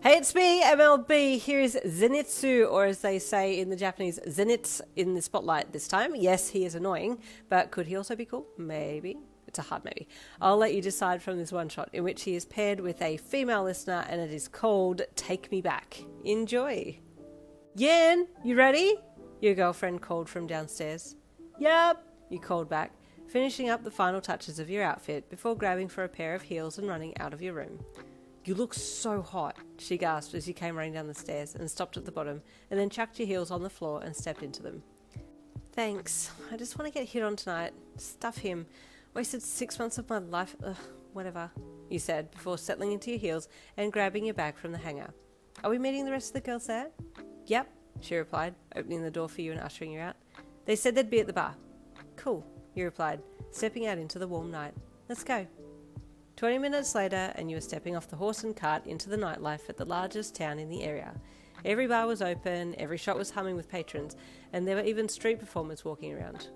Hey, it's me, MLB. Here is Zenitsu, or as they say in the Japanese, Zenitsu in the spotlight this time. Yes, he is annoying, but could he also be cool? Maybe. It's a hard maybe. I'll let you decide from this one shot, in which he is paired with a female listener, and it is called Take Me Back. Enjoy. Yen, you ready? Your girlfriend called from downstairs. Yep, you called back, finishing up the final touches of your outfit before grabbing for a pair of heels and running out of your room. You look so hot, she gasped as you came running down the stairs and stopped at the bottom, and then chucked your heels on the floor and stepped into them. Thanks. I just want to get hit on tonight. Stuff him. Wasted 6 months of my life. Ugh, whatever, you said, before settling into your heels and grabbing your bag from the hanger. Are we meeting the rest of the girls there? Yep, she replied, opening the door for you and ushering you out. They said they'd be at the bar. Cool, you replied, stepping out into the warm night. Let's go. 20 minutes later, and you were stepping off the horse and cart into the nightlife at the largest town in the area. Every bar was open, every shop was humming with patrons, and there were even street performers walking around.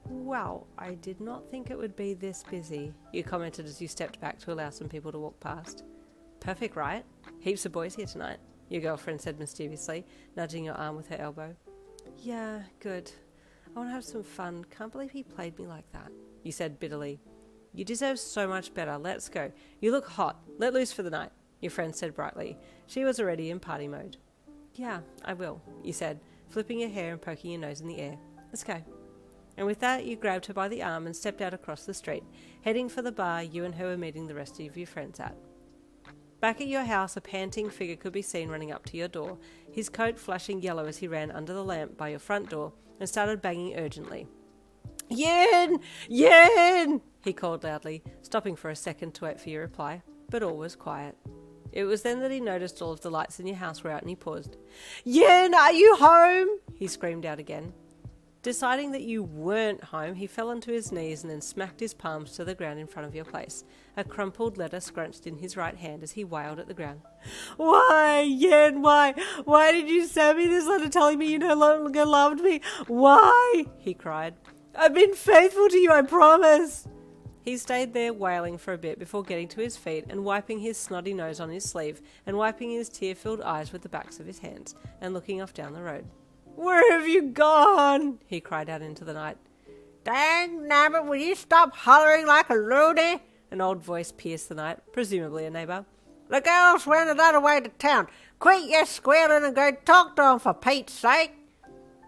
Wow, I did not think it would be this busy, you commented as you stepped back to allow some people to walk past. Perfect, right? Heaps of boys here tonight, your girlfriend said mischievously, nudging your arm with her elbow. Yeah, good. I want to have some fun. Can't believe he played me like that, you said bitterly. You deserve so much better. Let's go. You look hot. Let loose for the night, your friend said brightly. She was already in party mode. Yeah, I will, you said, flipping your hair and poking your nose in the air. Let's go. And with that, you grabbed her by the arm and stepped out across the street, heading for the bar you and her were meeting the rest of your friends at. Back at your house, a panting figure could be seen running up to your door, his coat flashing yellow as he ran under the lamp by your front door and started banging urgently. Yen! Yen! He called loudly, stopping for a second to wait for your reply, but all was quiet. It was then that he noticed all of the lights in your house were out and he paused. Yen, are you home? He screamed out again. Deciding that you weren't home, he fell onto his knees and then smacked his palms to the ground in front of your place, a crumpled letter scrunched in his right hand as he wailed at the ground. Why, Yen, why? Why did you send me this letter telling me you no longer loved me? Why? He cried. I've been faithful to you, I promise. He stayed there wailing for a bit before getting to his feet and wiping his snotty nose on his sleeve and wiping his tear-filled eyes with the backs of his hands and looking off down the road. Where have you gone? He cried out into the night. Dang nabbit, will you stop hollering like a loony? An old voice pierced the night, presumably a neighbour. The girls went another way to town. Quit your squealing and go talk to them for Pete's sake.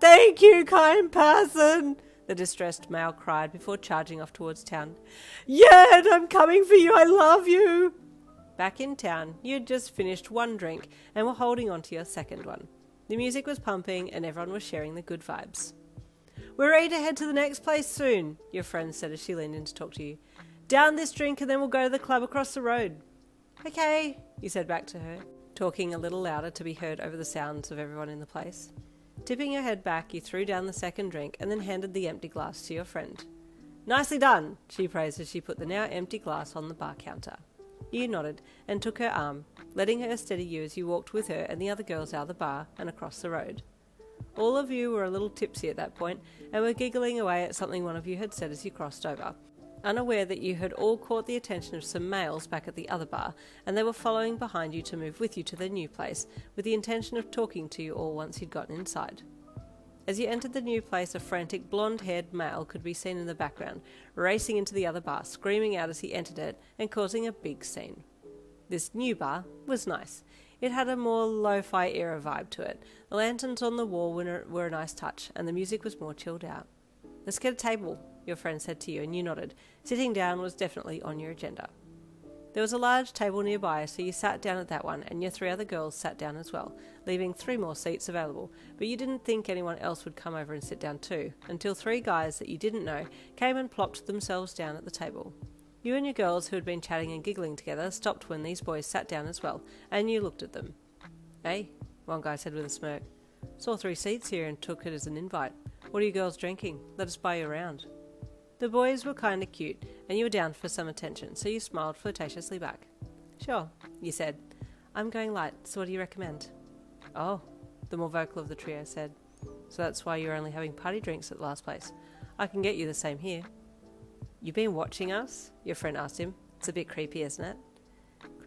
Thank you, kind person, the distressed male cried before charging off towards town. Yet, I'm coming for you, I love you. Back in town, you had just finished one drink and were holding on to your second one. The music was pumping and everyone was sharing the good vibes. We're ready to head to the next place soon, your friend said as she leaned in to talk to you. Down this drink and then we'll go to the club across the road. Okay, you said back to her, talking a little louder to be heard over the sounds of everyone in the place. Tipping your head back, you threw down the second drink and then handed the empty glass to your friend. Nicely done, she praised as she put the now empty glass on the bar counter. You nodded and took her arm, letting her steady you as you walked with her and the other girls out of the bar and across the road. All of you were a little tipsy at that point and were giggling away at something one of you had said as you crossed over, unaware that you had all caught the attention of some males back at the other bar, and they were following behind you to move with you to their new place, with the intention of talking to you all once you'd gotten inside. As you entered the new place, a frantic blonde-haired male could be seen in the background, racing into the other bar, screaming out as he entered it, and causing a big scene. This new bar was nice. It had a more lo-fi era vibe to it. The lanterns on the wall were a nice touch, and the music was more chilled out. Let's get a table, your friend said to you, and you nodded. Sitting down was definitely on your agenda. There was a large table nearby, so you sat down at that one, and your three other girls sat down as well, leaving 3 more seats available, but you didn't think anyone else would come over and sit down too, until 3 guys that you didn't know came and plopped themselves down at the table. You and your girls, who had been chatting and giggling together, stopped when these boys sat down as well, and you looked at them. Hey, one guy said with a smirk. Saw 3 seats here and took it as an invite. What are you girls drinking? Let us buy you around. The boys were kinda cute, and you were down for some attention, so you smiled flirtatiously back. Sure, you said. I'm going light, so what do you recommend? Oh, the more vocal of the trio said. So that's why you're only having party drinks at the last place. I can get you the same here. You been watching us? Your friend asked him. It's a bit creepy, isn't it?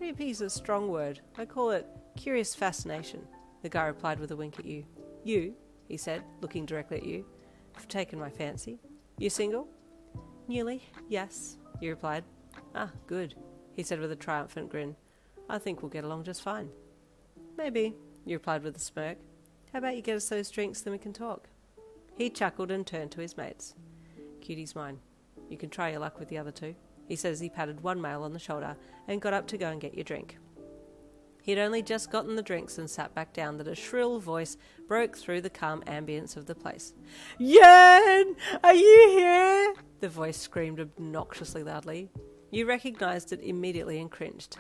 Creepy's a strong word. I call it Curious fascination, the guy replied with a wink at you. You, he said, looking directly at you, have taken my fancy. You single? Newly, yes, you replied. Ah, good, he said with a triumphant grin. I think we'll get along just fine. Maybe, you replied with a smirk. How about you get us those drinks, then we can talk? He chuckled and turned to his mates. Cutie's mine. You can try your luck with the other two, he said as he patted one male on the shoulder and got up to go and get your drink. He'd only just gotten the drinks and sat back down that a shrill voice broke through the calm ambience of the place. Yen! Are you here? The voice screamed obnoxiously loudly. You recognised it immediately and cringed.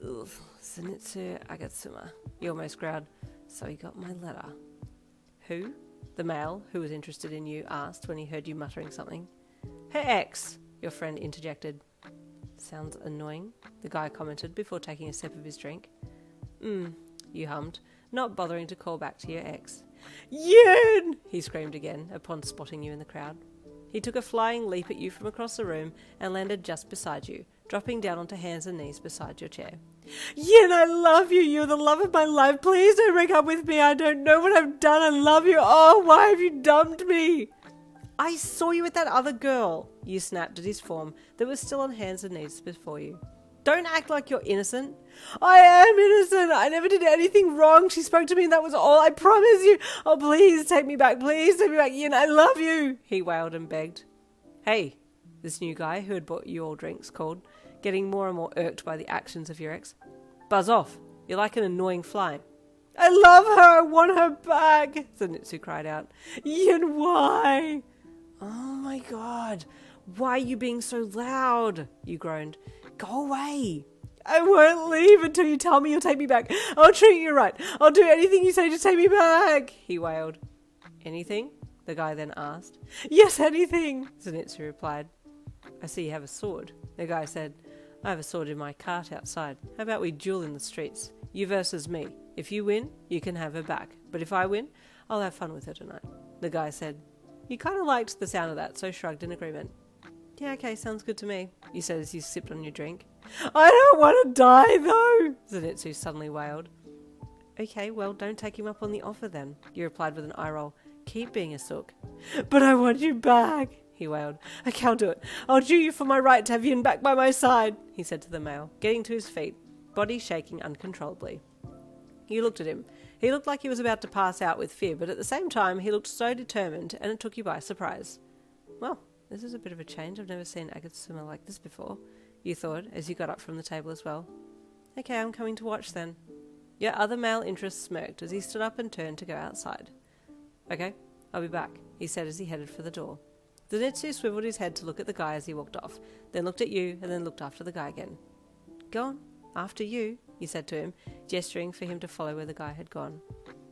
Ugh, Zenitsu Agatsuma, you almost growled. So he got my letter. Who? The male, who was interested in you, asked when he heard you muttering something. Her ex, your friend interjected. Sounds annoying, the guy commented before taking a sip of his drink. You hummed, not bothering to call back to your ex. Yen! He screamed again, upon spotting you in the crowd. He took a flying leap at you from across the room and landed just beside you, dropping down onto hands and knees beside your chair. Yen, I love you. You're the love of my life. Please don't break up with me. I don't know what I've done. I love you. Oh, why have you dumped me? I saw you with that other girl, you snapped at his form that was still on hands and knees before you. Don't act like you're innocent. I am innocent. I never did anything wrong. She spoke to me and that was all. I promise you. Oh, please take me back. Please take me back. Yen, I love you, he wailed and begged. Hey, this new guy who had bought you all drinks called, getting more and more irked by the actions of your ex. Buzz off. You're like an annoying fly. I love her. I want her back, Zenitsu cried out. Yen, why? Oh my god. Why are you being so loud? You groaned. Go away. I won't leave until you tell me you'll take me back. I'll treat you right. I'll do anything you say to take me back, he wailed. Anything? The guy then asked. Yes, anything, Zenitsu replied. I see you have a sword, the guy said. I have a sword in my cart outside. How about we duel in the streets? You versus me. If you win, you can have her back. But if I win, I'll have fun with her tonight, the guy said. You kind of liked the sound of that, so shrugged in agreement. Yeah, okay, sounds good to me, you said as you sipped on your drink. I don't want to die, though, Zenitsu suddenly wailed. Okay, well, don't take him up on the offer then, you replied with an eye roll. Keep being a sook. But I want you back, he wailed. I can't do it. I'll do you for my right to have Yin back by my side, he said to the male, getting to his feet, body shaking uncontrollably. You looked at him. He looked like he was about to pass out with fear, but at the same time he looked so determined, and it took you by surprise. Well, this is a bit of a change. I've never seen Agatsuma like this before, you thought, as you got up from the table as well. Okay, I'm coming to watch then. Your other male interest smirked as he stood up and turned to go outside. Okay, I'll be back, he said as he headed for the door. Zenitsu swiveled his head to look at the guy as he walked off, then looked at you, and then looked after the guy again. Go on, after you, you said to him, gesturing for him to follow where the guy had gone.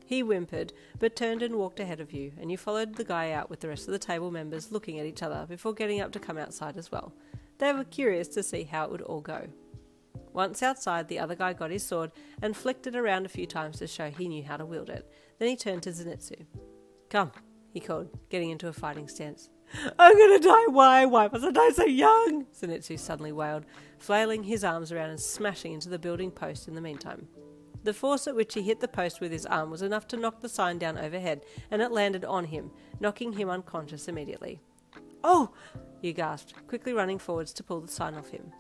He whimpered, but turned and walked ahead of you, and you followed the guy out with the rest of the table members looking at each other before getting up to come outside as well. They were curious to see how it would all go. Once outside, the other guy got his sword and flicked it around a few times to show he knew how to wield it. Then he turned to Zenitsu. Come, he called, getting into a fighting stance. I'm gonna die. Why? Why must I die so young? Zenitsu suddenly wailed, flailing his arms around and smashing into the building post in the meantime. The force at which he hit the post with his arm was enough to knock the sign down overhead, and it landed on him, knocking him unconscious immediately. Oh! You gasped, quickly running forwards to pull the sign off him.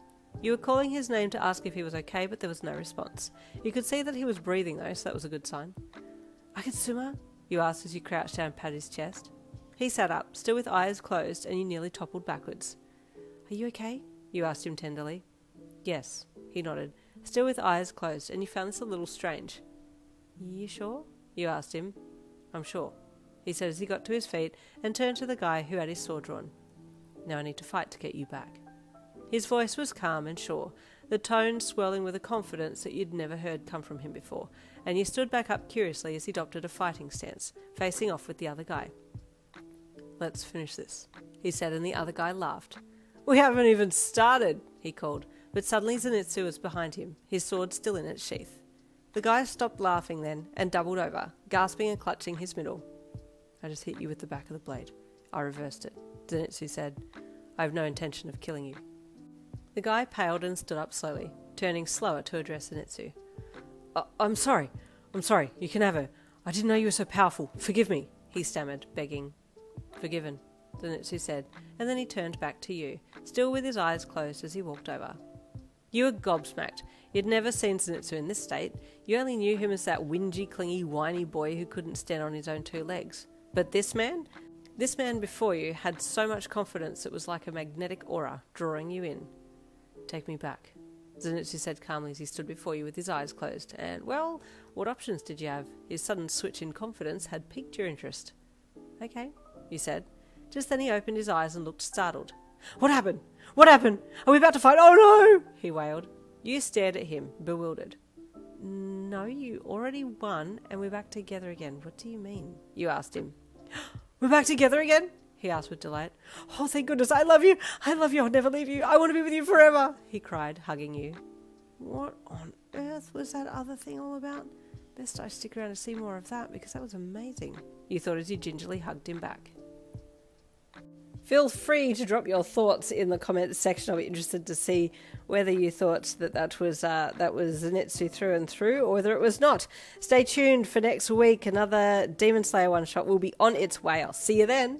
You were calling his name to ask if he was okay, but there was no response. You could see that he was breathing though, so that was a good sign. Agatsuma? You asked as you crouched down and patted his chest. He sat up, still with eyes closed, and you nearly toppled backwards. Are you okay? You asked him tenderly. Yes, he nodded, still with eyes closed, and you found this a little strange. You sure? You asked him. I'm sure, he said as he got to his feet and turned to the guy who had his sword drawn. Now I need to fight to get you back. His voice was calm and sure, the tone swirling with a confidence that you'd never heard come from him before, and you stood back up curiously as he adopted a fighting stance, facing off with the other guy. Let's finish this, he said, and the other guy laughed. We haven't even started, he called, but suddenly Zenitsu was behind him, his sword still in its sheath. The guy stopped laughing then and doubled over, gasping and clutching his middle. I just hit you with the back of the blade. I reversed it, Zenitsu said. I have no intention of killing you. The guy paled and stood up slowly, turning slower to address Zenitsu. I'm sorry. I'm sorry. You can have her. I didn't know you were so powerful. Forgive me, he stammered, begging. Forgiven, Zenitsu said, and then he turned back to you, still with his eyes closed as he walked over. You were gobsmacked. You'd never seen Zenitsu in this state. You only knew him as that whingy, clingy, whiny boy who couldn't stand on his own two legs. But this man before you had so much confidence it was like a magnetic aura drawing you in. Take me back, Zenitsu said calmly as he stood before you with his eyes closed. And, well, what options did you have? His sudden switch in confidence had piqued your interest. Okay, you said. Just then he opened his eyes and looked startled. What happened? What happened? Are we about to fight? Oh no! He wailed. You stared at him, bewildered. No, you already won and we're back together again. What do you mean? You asked him. We're back together again? He asked with delight. Oh, thank goodness, I love you. I love you, I'll never leave you. I want to be with you forever, he cried, hugging you. What on earth was that other thing all about? Best I stick around to see more of that because that was amazing, you thought as you gingerly hugged him back. Feel free to drop your thoughts in the comments section. I'll be interested to see whether you thought that was Zenitsu through and through, or whether it was not. Stay tuned for next week. Another Demon Slayer one-shot will be on its way. I'll see you then.